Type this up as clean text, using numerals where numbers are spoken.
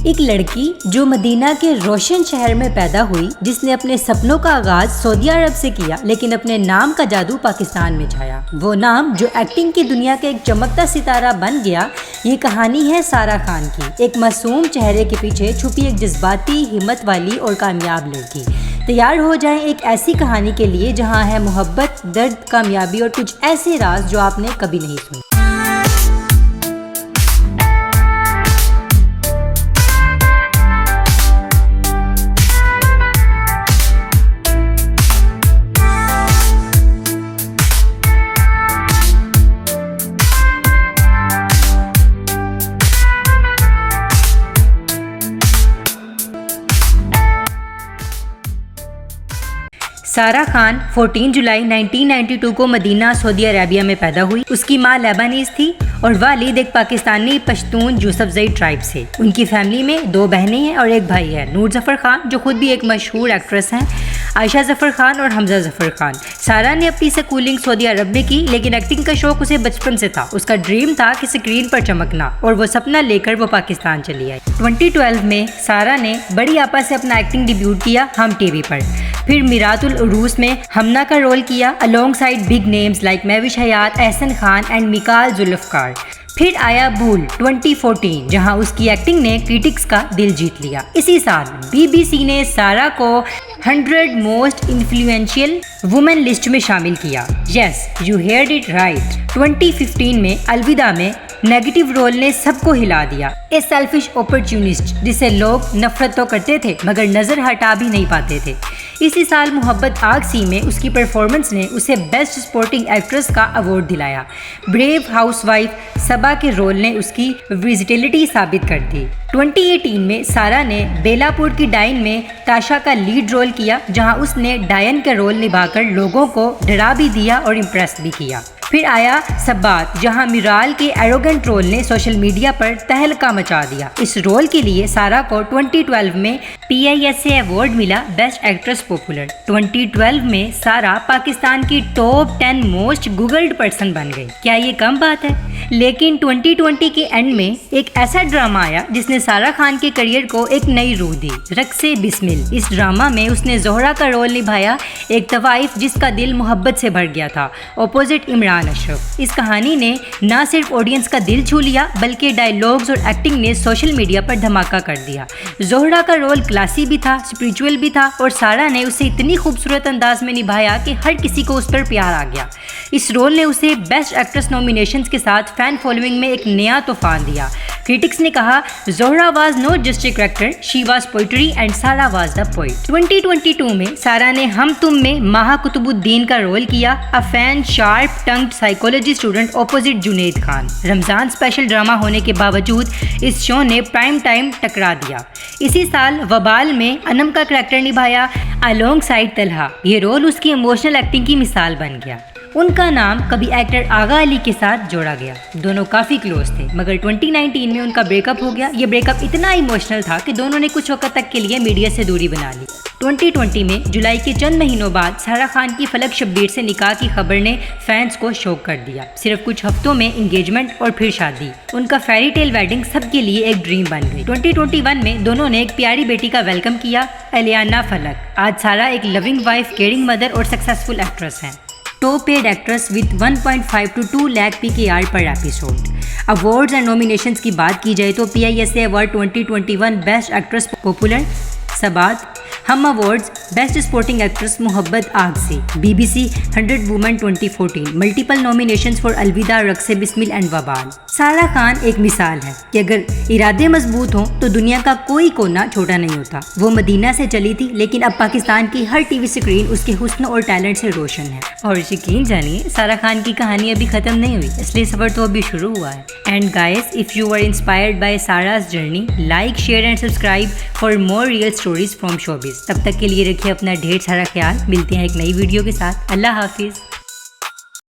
एक लड़की जो मदीना के रोशन शहर में पैदा हुई, जिसने अपने सपनों का आगाज सऊदी अरब से किया, लेकिन अपने नाम का जादू पाकिस्तान में छाया। वो नाम जो एक्टिंग की दुनिया का एक चमकता सितारा बन गया। ये कहानी है सारा खान की, एक मासूम चेहरे के पीछे छुपी एक जज्बाती, हिम्मत वाली और कामयाब लड़की। तैयार हो जाएं एक ऐसी कहानी के लिए जहां है मोहब्बत, दर्द, कामयाबी और कुछ ऐसे राज जो आपने कभी नहीं सुने। सारा खान 14 जुलाई 1992 को मदीना, सऊदी अरेबिया में पैदा हुई। उसकी माँ लेबानीज थी और वालिद एक पाकिस्तानी पश्तून यूसुफजई ट्राइब से। उनकी फैमिली में 2 बहनें हैं और एक भाई है, नूर जफ़र खान, जो खुद भी एक मशहूर एक्ट्रेस हैं, आयशा जफ़र खान और हमजा जफ़र खान। सारा ने अपनी स्कूलिंग सऊदी अरब में की, लेकिन एक्टिंग का शौक उसे बचपन से था। उसका ड्रीम था कि स्क्रीन पर चमकना, और वो सपना लेकर वो पाकिस्तान चली आई। 2012 में सारा ने बड़ी आपा से अपना एक्टिंग डिब्यूट किया हम टीवी पर। फिर मिरातुल उरूस में हमना का रोल किया alongside big names like Mahwish Hayat, Ehsan Khan and Mikaal Zulfiqar. फिर आया भूल 2014, जहां उसकी एक्टिंग ने क्रिटिक्स का दिल जीत लिया। इसी साल BBC ने सारा को 100 मोस्ट इन्फ्लुएंशियल वुमेन लिस्ट में शामिल किया। Yes, you heard it right. 2015 में अलविदा में नेगेटिव रोल ने सबको हिला दिया। ए सेल्फिश अपॉर्चुनिस्ट, जिसे लोग नफरत तो करते थे मगर नजर हटा भी नहीं पाते थे। इसी साल मोहब्बत आग सी में उसकी परफॉर्मेंस ने उसे बेस्ट सपोर्टिंग एक्ट्रेस का अवार्ड दिलाया। ब्रेव हाउसवाइफ सबा के रोल ने उसकी वर्सेटिलिटी साबित कर दी। 2018 में सारा ने बेलापुर की डायन में ताशा का लीड रोल किया, जहां उसने डायन का रोल निभाकर लोगों को डरा भी दिया और इम्प्रेस भी किया। फिर आया सब्बात, जहां मिराल के एरोगेंट रोल ने सोशल मीडिया पर तहलका मचा दिया। इस रोल के लिए सारा को 2012 में PISA अवार्ड मिला बेस्ट एक्ट्रेस पॉपुलर। 2012 में सारा पाकिस्तान की टॉप 10 मोस्ट गूगल्ड पर्सन बन गई। क्या ये कम बात है? लेकिन 2020 के एंड में एक ऐसा ड्रामा आया जिसने सारा खान के करियर को एक नई रूह दी, रक्से बिस्मिल। इस ड्रामा में उसने जोहरा का रोल निभाया, एक तवाइफ जिसका दिल मोहब्बत से भर गया था, ऑपोजिट इमरान अशरफ। इस कहानी ने न सिर्फ ऑडियंस का दिल छू लिया, बल्कि डायलॉग्स और एक्टिंग ने सोशल मीडिया पर धमाका कर दिया। जोहरा का रोल क्लासी भी था, स्पिरिचुअल भी था, और सारा ने उसे इतनी खूबसूरत अंदाज में निभाया कि हर किसी को उस पर प्यार आ गया। इस रोल ने उसे बेस्ट एक्ट्रेस नॉमिनेशंस के साथ फैन फॉलोइंग में एक नया तूफान दिया। क्रिटिक्स ने कहा, Zohra was not just a character, she was poetry and सारा वाज द पोइट। 2022 में सारा ने हम तुम में माहा कुतुबुद्दीन का रोल किया, a fan sharp tongued psychology student opposite Junaid Khan. Ramzan special drama होने के बावजूद इस शो ने प्राइम टाइम टकरा दिया। इसी साल वबाल में अनम का करैक्टर निभाया अलोंग साइड तलहा। ये रोल उसकी इमोशनल एक्टिंग की मिसाल बन गया। उनका नाम कभी एक्टर आगा अली के साथ जोड़ा गया। दोनों काफ़ी क्लोज थे, मगर 2019 में उनका ब्रेकअप हो गया। ये ब्रेकअप इतना इमोशनल था कि दोनों ने कुछ वक्त तक के लिए मीडिया से दूरी बना ली। 2020 में जुलाई के चंद महीनों बाद सारा खान की फलक शब्बीर से निकाह की खबर ने फैंस को शॉक कर दिया। सिर्फ कुछ हफ्तों में एंगेजमेंट और फिर शादी। उनका फेरी टेल वेडिंग सबके लिए एक ड्रीम बन गई। 2021 में दोनों ने एक प्यारी बेटी का वेलकम किया, एलियाना फलक। आज सारा एक लविंग वाइफ, केयरिंग मदर और सक्सेसफुल एक्ट्रेस हैं। Top paid actress with 1.5 to 2 lakh PKR per episode. Awards and nominations की बात की जाए तो PISA award 2021 best actress popular Sabaat, Hum awards best sporting actress मोहब्बत आग से, BBC 100 women 2014, multiple nominations for अलविदा, रक्से बिस्मिल एंड वबाल। सारा खान एक मिसाल है कि अगर इरादे मजबूत हों तो दुनिया का कोई कोना छोटा नहीं होता। वो मदीना से चली थी, लेकिन अब पाकिस्तान की हर टीवी स्क्रीन उसके हुस्न और टैलेंट से रोशन है। और यकीन जानिए, सारा खान की कहानी अभी खत्म नहीं हुई, इसलिए सफर तो अभी शुरू हुआ है। And guys, if you are inspired by Sara's journey, like, share and subscribe for more real stories from showbiz. तब तक के लिए रखिए अपना ढेर सारा ख्याल। मिलते हैं एक नई वीडियो के साथ। अल्लाह हाफिज।